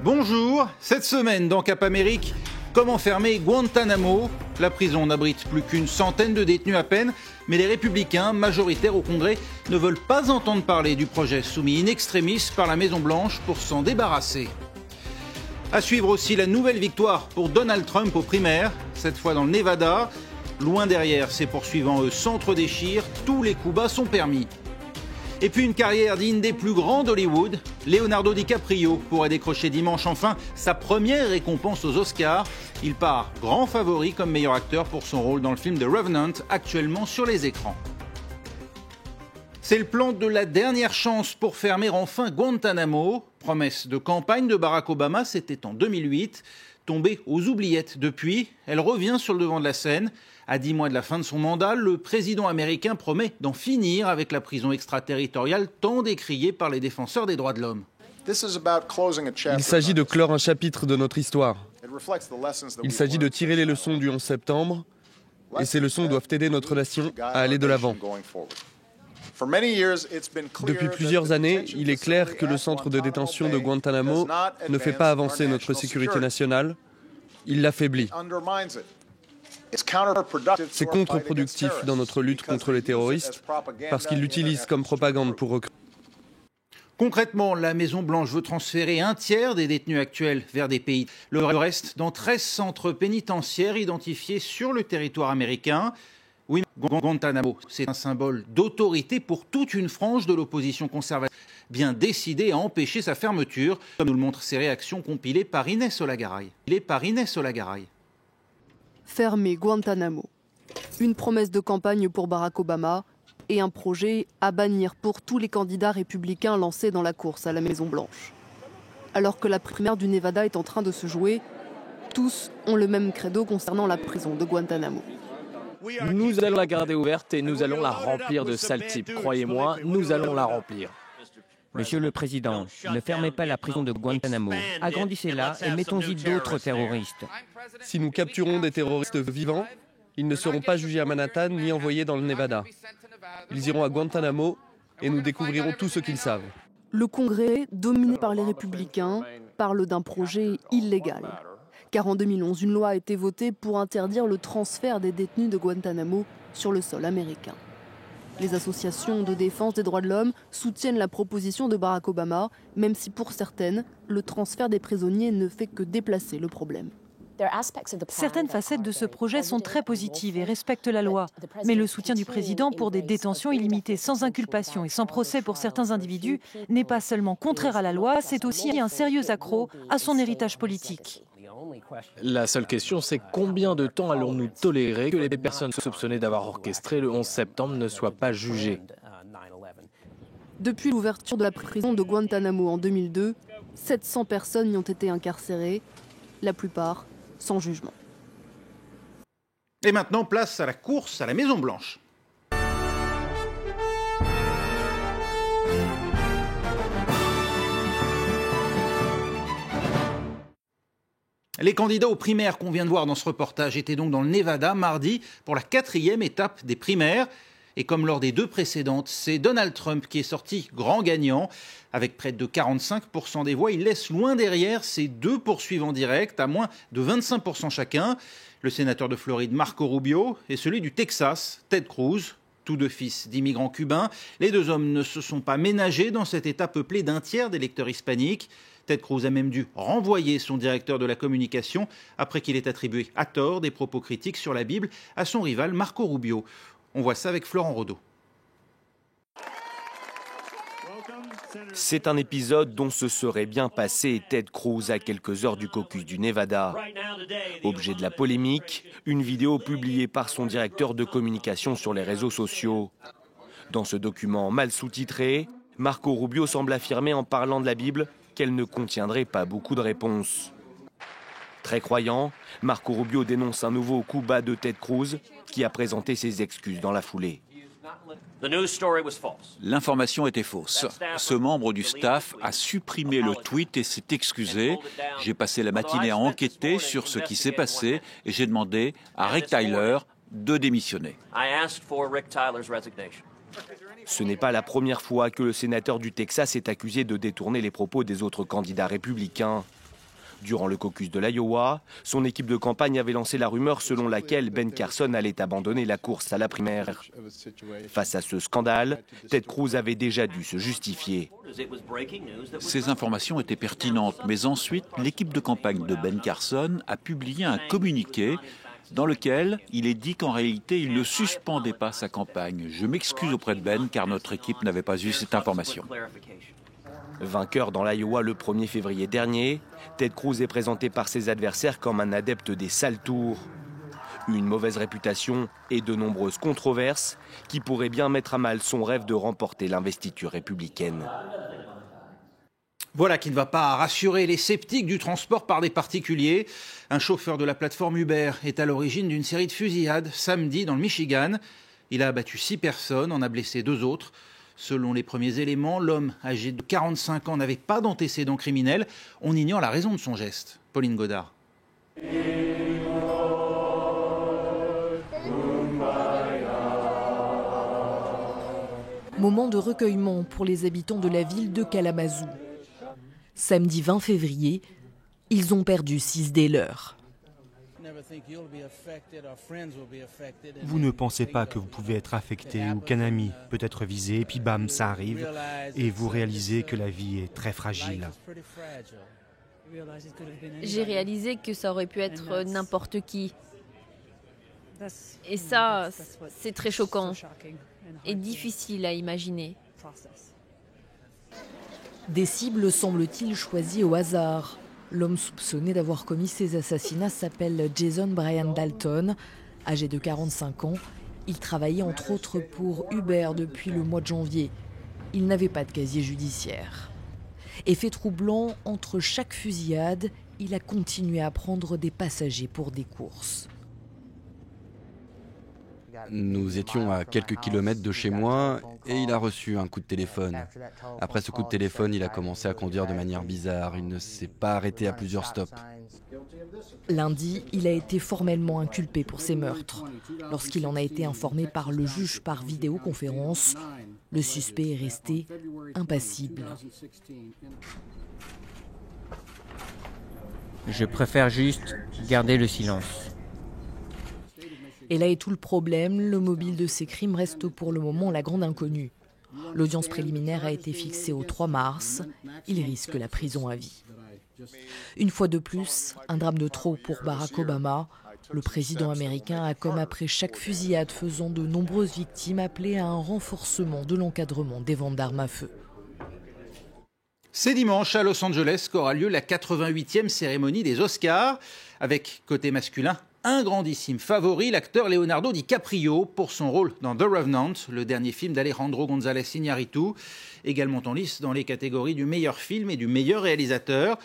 Bonjour, cette semaine dans Cap Amérique, comment fermer Guantanamo? La prison n'abrite plus qu'une centaine de détenus à peine, mais les républicains, majoritaires au Congrès, ne veulent pas entendre parler du projet soumis in extremis par la Maison-Blanche pour s'en débarrasser. À suivre aussi la nouvelle victoire pour Donald Trump aux primaires, cette fois dans le Nevada. Loin derrière, ses poursuivants s'entre-déchirent, tous les coups bas sont permis. Et puis une carrière digne des plus grands d'Hollywood. Leonardo DiCaprio pourrait décrocher dimanche enfin sa première récompense aux Oscars. Il part grand favori comme meilleur acteur pour son rôle dans le film The Revenant, actuellement sur les écrans. C'est le plan de la dernière chance pour fermer enfin Guantanamo. Promesse de campagne de Barack Obama, c'était en 2008. Tombée aux oubliettes depuis, elle revient sur le devant de la scène. À 10 mois de la fin de son mandat, le président américain promet d'en finir avec la prison extraterritoriale tant décriée par les défenseurs des droits de l'homme. Il s'agit de clore un chapitre de notre histoire. Il s'agit de tirer les leçons du 11 septembre, et ces leçons doivent aider notre nation à aller de l'avant. Depuis plusieurs années, il est clair que le centre de détention de Guantanamo ne fait pas avancer notre sécurité nationale, il l'affaiblit. C'est contre-productif dans notre lutte contre les terroristes parce qu'ils l'utilisent comme propagande pour recruter. Concrètement, la Maison-Blanche veut transférer un tiers des détenus actuels vers des pays. Le reste dans 13 centres pénitentiaires identifiés sur le territoire américain. Oui, Guantanamo, c'est un symbole d'autorité pour toute une frange de l'opposition conservatrice, bien décidée à empêcher sa fermeture, comme nous le montrent ces réactions compilées par Inès Olagaray. Fermer Guantanamo. Une promesse de campagne pour Barack Obama et un projet à bannir pour tous les candidats républicains lancés dans la course à la Maison-Blanche. Alors que la primaire du Nevada est en train de se jouer, tous ont le même credo concernant la prison de Guantanamo. Nous allons la garder ouverte et nous allons la remplir de sales types. Croyez-moi, nous allons la remplir. Monsieur le Président, ne fermez pas la prison de Guantanamo. Agrandissez-la et mettons-y d'autres terroristes. Si nous capturons des terroristes vivants, ils ne seront pas jugés à Manhattan ni envoyés dans le Nevada. Ils iront à Guantanamo et nous découvrirons tout ce qu'ils savent. Le Congrès, dominé par les républicains, parle d'un projet illégal. Car en 2011, une loi a été votée pour interdire le transfert des détenus de Guantanamo sur le sol américain. Les associations de défense des droits de l'homme soutiennent la proposition de Barack Obama, même si pour certaines, le transfert des prisonniers ne fait que déplacer le problème. Certaines facettes de ce projet sont très positives et respectent la loi. Mais le soutien du président pour des détentions illimitées sans inculpation et sans procès pour certains individus n'est pas seulement contraire à la loi, c'est aussi un sérieux accroc à son héritage politique. La seule question, c'est combien de temps allons-nous tolérer que les personnes soupçonnées d'avoir orchestré le 11 septembre ne soient pas jugées? Depuis l'ouverture de la prison de Guantanamo en 2002, 700 personnes y ont été incarcérées, la plupart sans jugement. Et maintenant, place à la course à la Maison-Blanche. Les candidats aux primaires qu'on vient de voir dans ce reportage étaient donc dans le Nevada mardi pour la 4e étape des primaires. Et comme lors des deux précédentes, c'est Donald Trump qui est sorti grand gagnant. Avec près de 45% des voix, il laisse loin derrière ses deux poursuivants directs, à moins de 25% chacun. Le sénateur de Floride, Marco Rubio, et celui du Texas, Ted Cruz. Tous deux fils d'immigrants cubains. Les deux hommes ne se sont pas ménagés dans cet État peuplé d'un tiers d'électeurs hispaniques. Ted Cruz a même dû renvoyer son directeur de la communication après qu'il ait attribué à tort des propos critiques sur la Bible à son rival Marco Rubio. On voit ça avec Florent Rodeau. C'est un épisode dont se serait bien passé Ted Cruz à quelques heures du caucus du Nevada. Objet de la polémique, une vidéo publiée par son directeur de communication sur les réseaux sociaux. Dans ce document mal sous-titré, Marco Rubio semble affirmer en parlant de la Bible qu'elle ne contiendrait pas beaucoup de réponses. Très croyant, Marco Rubio dénonce un nouveau coup bas de Ted Cruz, qui a présenté ses excuses dans la foulée. L'information était fausse. Ce membre du staff a supprimé le tweet et s'est excusé. J'ai passé la matinée à enquêter sur ce qui s'est passé et j'ai demandé à Rick Tyler de démissionner. Ce n'est pas la première fois que le sénateur du Texas est accusé de détourner les propos des autres candidats républicains. Durant le caucus de l'Iowa, son équipe de campagne avait lancé la rumeur selon laquelle Ben Carson allait abandonner la course à la primaire. Face à ce scandale, Ted Cruz avait déjà dû se justifier. Ces informations étaient pertinentes, mais ensuite, l'équipe de campagne de Ben Carson a publié un communiqué dans lequel il est dit qu'en réalité, il ne suspendait pas sa campagne. Je m'excuse auprès de Ben, car notre équipe n'avait pas eu cette information. Vainqueur dans l'Iowa le 1er février dernier, Ted Cruz est présenté par ses adversaires comme un adepte des sales tours. Une mauvaise réputation et de nombreuses controverses qui pourraient bien mettre à mal son rêve de remporter l'investiture républicaine. Voilà qui ne va pas rassurer les sceptiques du transport par des particuliers. Un chauffeur de la plateforme Uber est à l'origine d'une série de fusillades samedi dans le Michigan. Il a abattu 6 personnes, en a blessé 2 autres. Selon les premiers éléments, l'homme âgé de 45 ans n'avait pas d'antécédents criminels. On ignore la raison de son geste. Pauline Godard. Moment de recueillement pour les habitants de la ville de Kalamazoo. Samedi 20 février, ils ont perdu 6 des leurs. Vous ne pensez pas que vous pouvez être affecté ou qu'un ami peut être visé, et puis bam, ça arrive, et vous réalisez que la vie est très fragile. J'ai réalisé que ça aurait pu être n'importe qui. Et ça, c'est très choquant et difficile à imaginer. Des cibles semble-t-il choisies au hasard. L'homme soupçonné d'avoir commis ces assassinats s'appelle Jason Brian Dalton. Âgé de 45 ans, il travaillait entre autres pour Uber depuis le mois de janvier. Il n'avait pas de casier judiciaire. Effet troublant, entre chaque fusillade, il a continué à prendre des passagers pour des courses. Nous étions à quelques kilomètres de chez moi et il a reçu un coup de téléphone. Après ce coup de téléphone, il a commencé à conduire de manière bizarre. Il ne s'est pas arrêté à plusieurs stops. Lundi, il a été formellement inculpé pour ces meurtres. Lorsqu'il en a été informé par le juge par vidéoconférence, le suspect est resté impassible. Je préfère juste garder le silence. Et là est tout le problème, le mobile de ces crimes reste pour le moment la grande inconnue. L'audience préliminaire a été fixée au 3 mars. Il risque la prison à vie. Une fois de plus, un drame de trop pour Barack Obama. Le président américain a, comme après chaque fusillade faisant de nombreuses victimes, appelé à un renforcement de l'encadrement des ventes d'armes à feu. C'est dimanche à Los Angeles qu'aura lieu la 88e cérémonie des Oscars, avec côté masculin un grandissime favori, l'acteur Leonardo DiCaprio, pour son rôle dans The Revenant, le dernier film d'Alejandro González Iñárritu, également en lice dans les catégories du meilleur film et du meilleur réalisateur.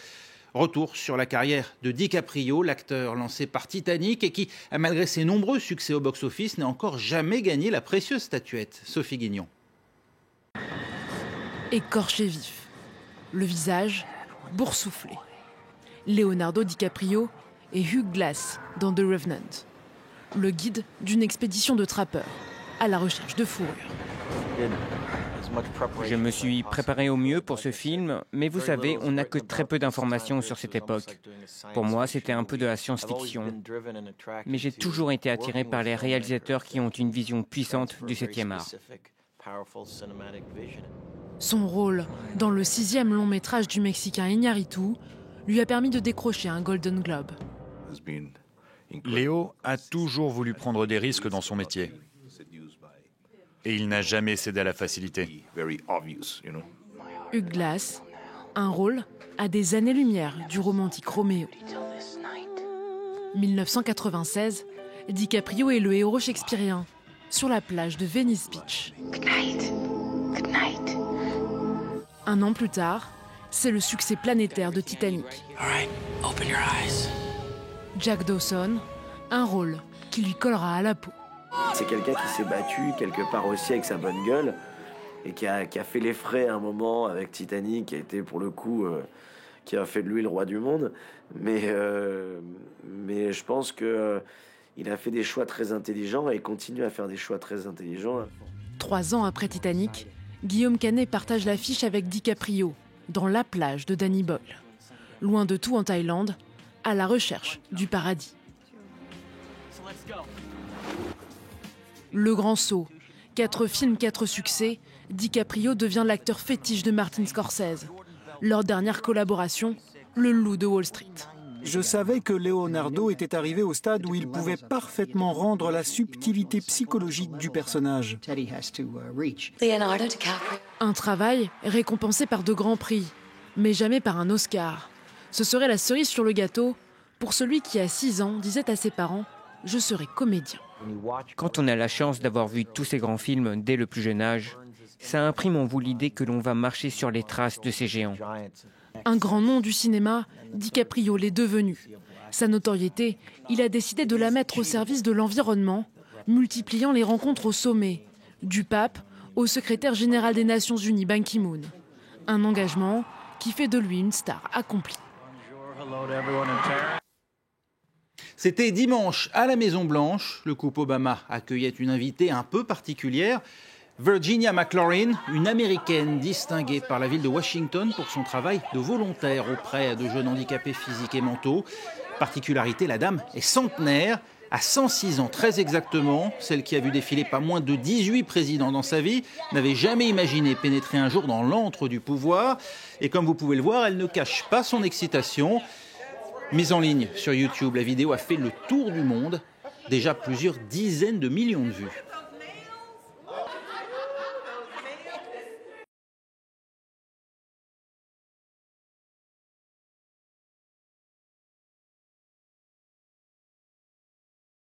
Retour sur la carrière de DiCaprio, l'acteur lancé par Titanic et qui, malgré ses nombreux succès au box-office, n'a encore jamais gagné la précieuse statuette. Sophie Guignon. Écorché vif, le visage boursouflé. Leonardo DiCaprio et Hugh Glass dans The Revenant, le guide d'une expédition de trappeurs à la recherche de fourrure. Je me suis préparé au mieux pour ce film, mais vous savez, on n'a que très peu d'informations sur cette époque. Pour moi, c'était un peu de la science-fiction. Mais j'ai toujours été attiré par les réalisateurs qui ont une vision puissante du 7e art. Son rôle dans le 6e long métrage du Mexicain Iñárritu lui a permis de décrocher un Golden Globe. Léo a toujours voulu prendre des risques dans son métier. Et il n'a jamais cédé à la facilité. Hugh Glass, un rôle à des années-lumière du romantique Roméo. 1996, DiCaprio est le héros shakespearien sur la plage de Venice Beach. Un an plus tard, c'est le succès planétaire de Titanic. Jack Dawson, un rôle qui lui collera à la peau. C'est quelqu'un qui s'est battu quelque part aussi avec sa bonne gueule et qui a fait les frais à un moment avec Titanic, qui a été pour le coup, qui a fait de lui le roi du monde. Mais je pense qu'il a fait des choix très intelligents et continue à faire des choix très intelligents. 3 ans après Titanic, Guillaume Canet partage l'affiche avec DiCaprio dans La plage de Danny Boyle. loin de tout en Thaïlande, à la recherche du paradis. Le Grand Saut. 4 films, 4 succès. DiCaprio devient l'acteur fétiche de Martin Scorsese. Leur dernière collaboration, Le Loup de Wall Street. Je savais que Leonardo était arrivé au stade où il pouvait parfaitement rendre la subtilité psychologique du personnage. Un travail récompensé par de grands prix, mais jamais par un Oscar. Ce serait la cerise sur le gâteau pour celui qui, à 6 ans, disait à ses parents « Je serai comédien ». Quand on a la chance d'avoir vu tous ces grands films dès le plus jeune âge, ça imprime en vous l'idée que l'on va marcher sur les traces de ces géants. Un grand nom du cinéma, DiCaprio l'est devenu. Sa notoriété, il a décidé de la mettre au service de l'environnement, multipliant les rencontres au sommet, du pape au secrétaire général des Nations Unies, Ban Ki-moon. Un engagement qui fait de lui une star accomplie. C'était dimanche à la Maison-Blanche. Le couple Obama accueillait une invitée un peu particulière, Virginia McLaurin, une Américaine distinguée par la ville de Washington pour son travail de volontaire auprès de jeunes handicapés physiques et mentaux. Particularité, la dame est centenaire, à 106 ans très exactement. Celle qui a vu défiler pas moins de 18 présidents dans sa vie n'avait jamais imaginé pénétrer un jour dans l'antre du pouvoir. Et comme vous pouvez le voir, elle ne cache pas son excitation. Mise en ligne sur YouTube, la vidéo a fait le tour du monde. Déjà plusieurs dizaines de millions de vues.